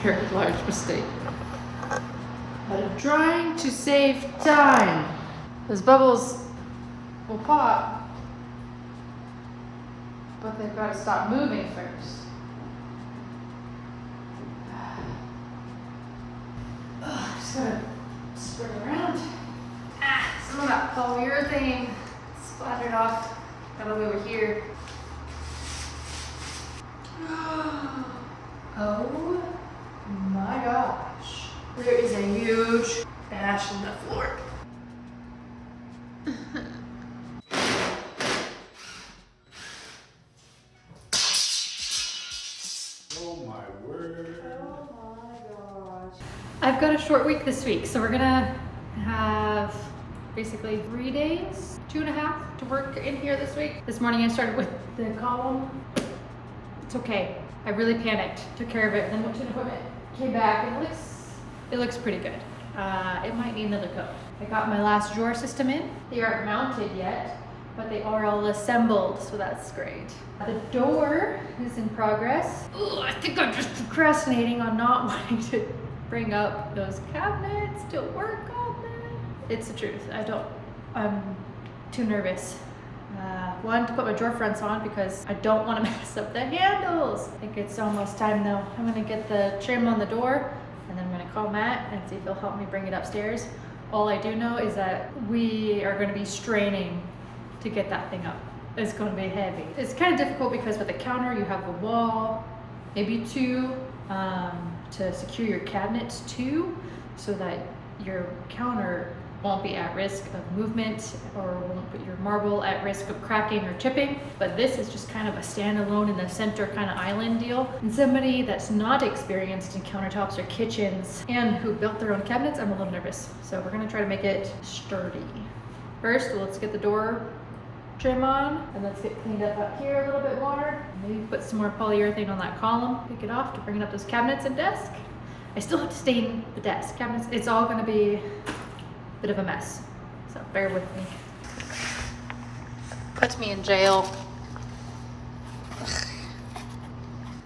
Very large mistake. But I'm trying to save time. Those bubbles will pop, but they've got to stop moving first. Just gotta spread it around. Some of that polyurethane splattered off. Got over here. Oh my gosh. There is a huge ash in the floor. Oh my word. Oh my gosh. I've got a short week this week, so we're gonna have basically 3 days, 2.5 to work in here this week. This morning I started with the column. It's okay. I really panicked, took care of it, and then went to an appointment, came back, and it looks pretty good. It might need another coat. I got my last drawer system in. They aren't mounted yet, but they are all assembled, so that's great. The door is in progress. Ugh, I think I'm just procrastinating on not wanting to bring up those cabinets to work on them. It's the truth. I'm too nervous. One, to put my drawer fronts on because I don't want to mess up the handles. I think it's almost time though. I'm gonna get the trim on the door and then I'm gonna call Matt and see if he'll help me bring it upstairs. All I do know is that we are gonna be straining to get that thing up. It's gonna be heavy. It's kind of difficult because with the counter you have the wall, maybe two, to secure your cabinets to, so that your counter won't be at risk of movement or won't put your marble at risk of cracking or chipping. But this is just kind of a standalone in the center kind of island deal. And somebody that's not experienced in countertops or kitchens and who built their own cabinets, I'm a little nervous. So we're gonna try to make it sturdy. First, let's get the door trim on and let's get cleaned up here a little bit more. Maybe put some more polyurethane on that column, pick it off to bring up those cabinets and desk. I still have to stain the desk cabinets. It's all gonna be a bit of a mess, so bear with me. Puts me in jail.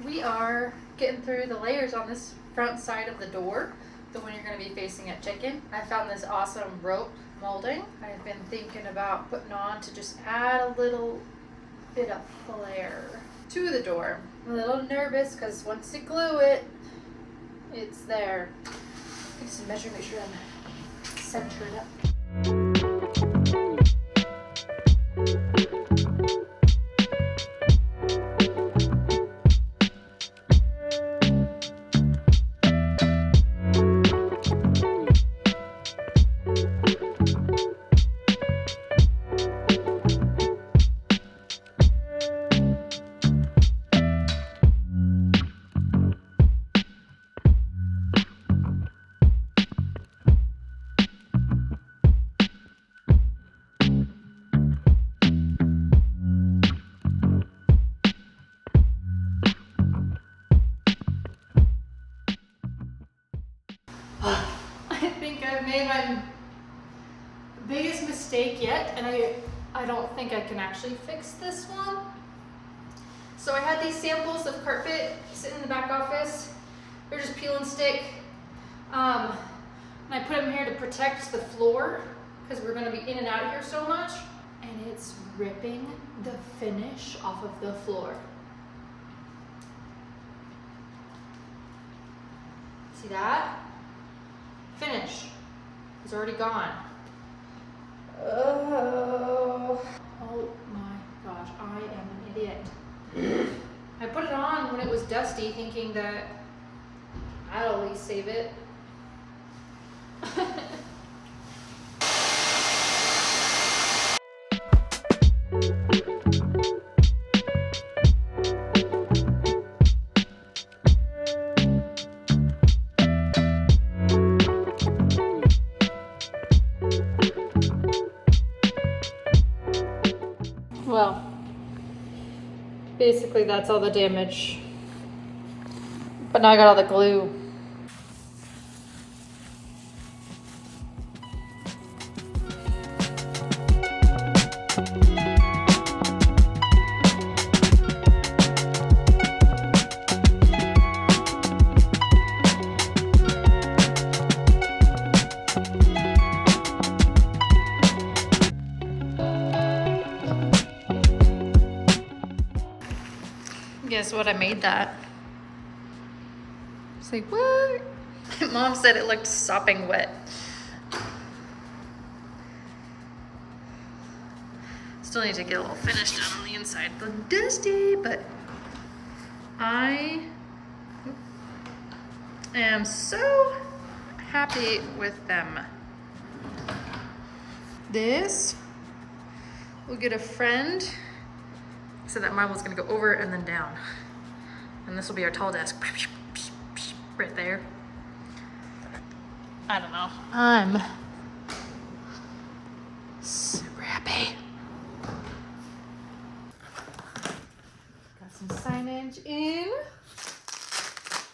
We are getting through the layers on this front side of the door, the one you're going to be facing at check-in. I found this awesome rope molding I've been thinking about putting on to just add a little bit of flair to the door. I'm a little nervous because once you glue it, it's there. I just measure, make sure I'm centered up. I think I've made my biggest mistake yet, and I don't think I can actually fix this one. So I had these samples of carpet sitting in the back office. They're just peel and stick. And I put them here to protect the floor because we're going to be in and out of here so much. And it's ripping the finish off of the floor. See that? Finish is already gone. Oh my gosh, I am an idiot. I put it on when it was dusty, thinking that I'd always save it. Well, basically that's all the damage. But now I got all the glue. Guess what? I made that. It's like, what? Mom said it looked sopping wet. Still need to get a little finish done on the inside. The dusty, but I am so happy with them. This will get a friend. So that marble's gonna go over and then down. And this will be our tall desk. Right there. I don't know. I'm super happy. Got some signage in.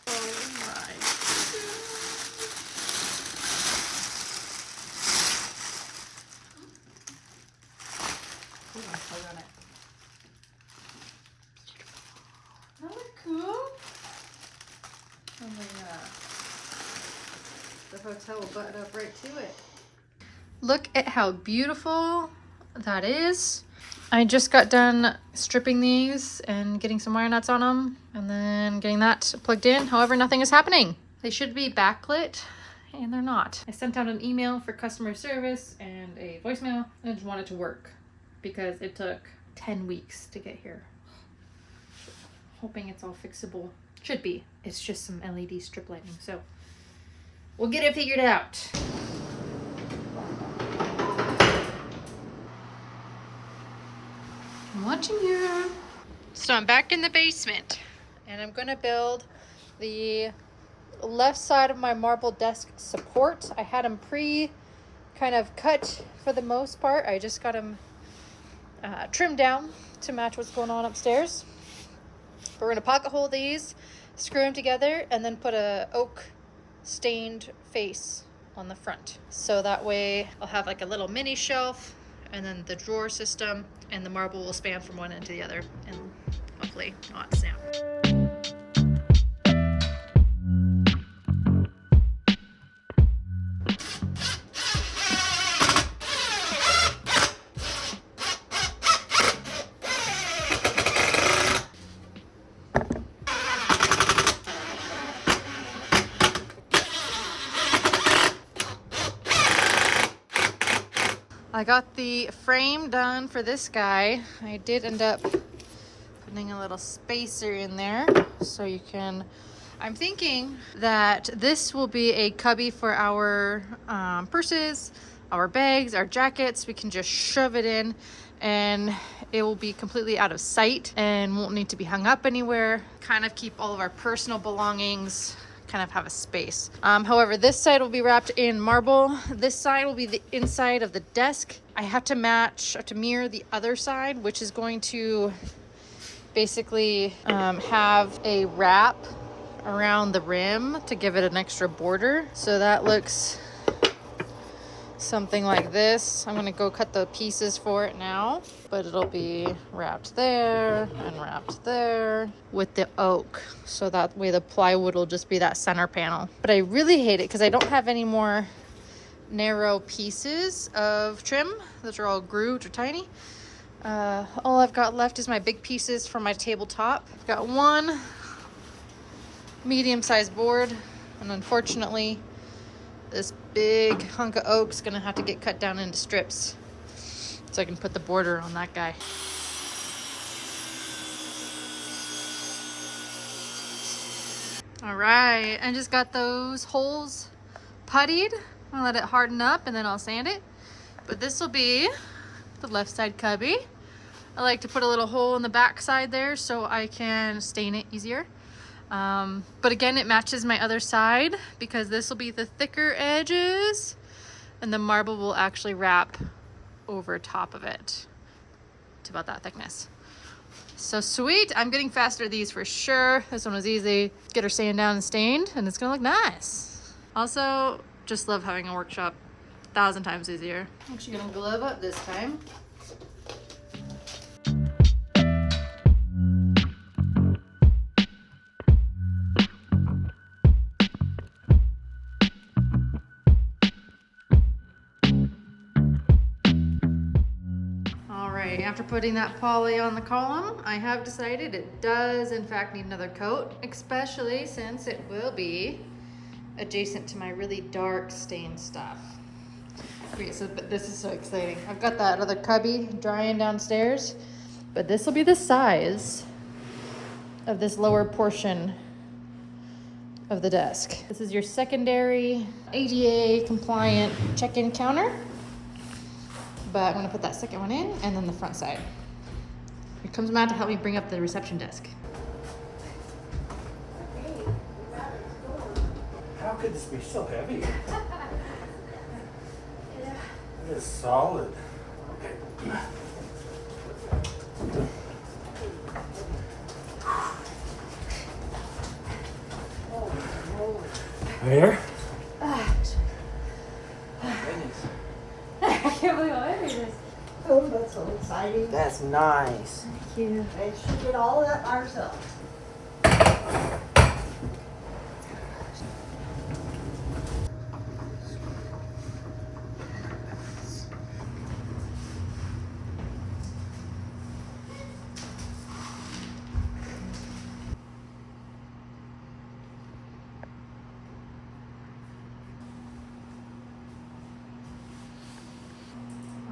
Oh my goodness. Ooh, I'm so on it. That look cool. And then the hotel will button up right to it. Look at how beautiful that is. I just got done stripping these and getting some wire nuts on them and then getting that plugged in. However, nothing is happening. They should be backlit and they're not. I sent out an email for customer service and a voicemail and I just want it to work because it took 10 weeks to get here. Hoping it's all fixable. Should be. It's just some LED strip lighting, so we'll get it figured out. I'm watching you. So I'm back in the basement and I'm gonna build the left side of my marble desk support. I had them kind of cut for the most part. I just got them trimmed down to match what's going on upstairs. But we're gonna pocket hole these, screw them together, and then put a oak stained face on the front. So that way I'll have like a little mini shelf and then the drawer system, and the marble will span from one end to the other and hopefully not snap. I got the frame done for this guy. I did end up putting a little spacer in there so you can, I'm thinking that this will be a cubby for our purses, our bags, our jackets. We can just shove it in and it will be completely out of sight and won't need to be hung up anywhere. Kind of keep all of our personal belongings, kind of have a space. However, this side will be wrapped in marble. This side will be the inside of the desk. I have to mirror the other side, which is going to basically have a wrap around the rim to give it an extra border. So that looks something like this. I'm gonna go cut the pieces for it now, but it'll be wrapped there and wrapped there with the oak. So that way the plywood will just be that center panel. But I really hate it because I don't have any more narrow pieces of trim. Those are all grooved or tiny. All I've got left is my big pieces for my tabletop. I've got one medium-sized board, and unfortunately this big hunk of oak's gonna have to get cut down into strips so I can put the border on that guy. All right, I just got those holes puttied. I'll let it harden up and then I'll sand it. But this will be the left side cubby. I like to put a little hole in the back side there so I can stain it easier. But again, it matches my other side because this will be the thicker edges and the marble will actually wrap over top of it to about that thickness. So sweet. I'm getting faster at these for sure. This one was easy. Get her sand down and stained and it's gonna look nice. Also, just love having a workshop. 1,000 times easier. I'm actually gonna glove up this time. After putting that poly on the column, I have decided it does in fact need another coat, especially since it will be adjacent to my really dark stained stuff. Okay, so but this is so exciting. I've got that other cubby drying downstairs, but this will be the size of this lower portion of the desk. This is your secondary ADA compliant check-in counter. But I'm gonna put that second one in and then the front side. Here comes Matt to help me bring up the reception desk. How could this be so heavy? It is solid. Okay. There? I can't believe how heavy it is. Oh, that's so exciting. That's nice. Thank you. And she did all that ourselves.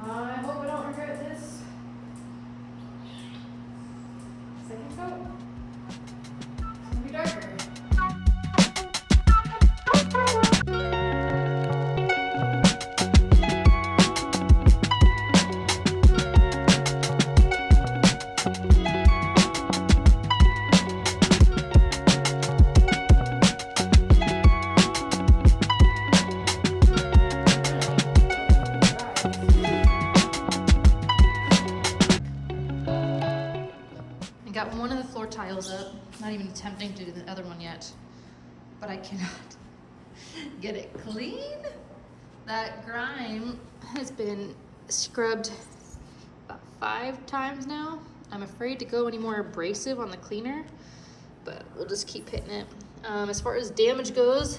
I hope I don't regret this second coat. It's gonna be darker. Got one of the floor tiles up, not even attempting to do the other one yet, but I cannot get it clean. That grime has been scrubbed about 5 times now. I'm afraid to go any more abrasive on the cleaner, but we'll just keep hitting it. As far as damage goes,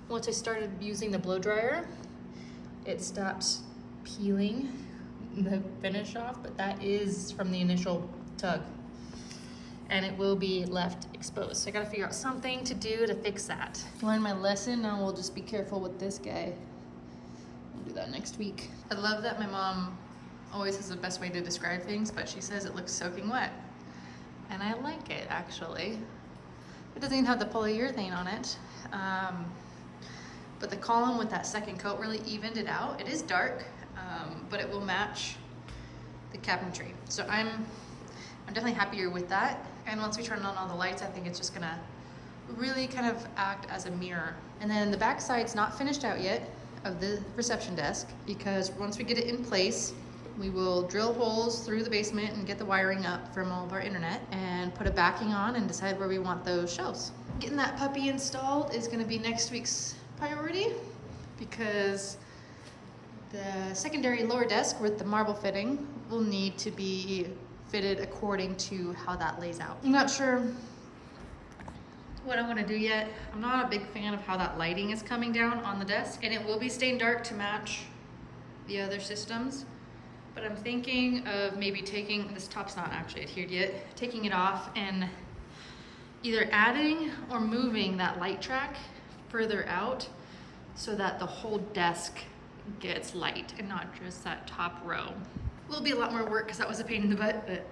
once I started using the blow dryer, it stopped peeling the finish off, but that is from the initial tug. And it will be left exposed. So I gotta figure out something to do to fix that. Learn my lesson, now we'll just be careful with this guy. We'll do that next week. I love that my mom always has the best way to describe things, but she says it looks soaking wet. And I like it, actually. It doesn't even have the polyurethane on it. But the column with that second coat really evened it out. It is dark, but it will match the cabinetry. So I'm definitely happier with that. And once we turn on all the lights, I think it's just gonna really kind of act as a mirror. And then the back side's not finished out yet of the reception desk, because once we get it in place, we will drill holes through the basement and get the wiring up from all of our internet and put a backing on and decide where we want those shelves. Getting that puppy installed is gonna be next week's priority, because the secondary lower desk with the marble fitting will need to be fitted according to how that lays out. I'm not sure what I want to do yet. I'm not a big fan of how that lighting is coming down on the desk, and it will be stained dark to match the other systems. But I'm thinking of maybe taking, this top's not actually adhered yet, taking it off and either adding or moving that light track further out so that the whole desk gets light and not just that top row. Will be a lot more work because that was a pain in the butt, but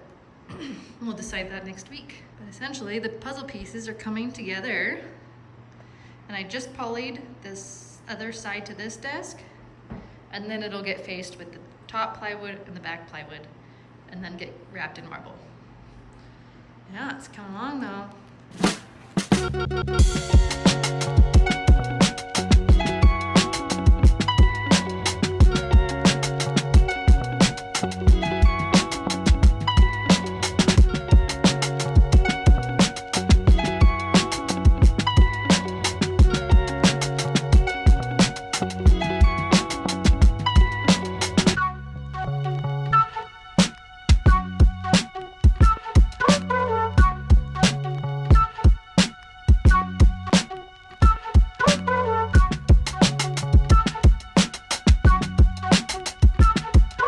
we'll decide that next week. But essentially the puzzle pieces are coming together And I just polyed this other side to this desk, and then it'll get faced with the top plywood and the back plywood, and then get wrapped in marble. Yeah, it's coming along though.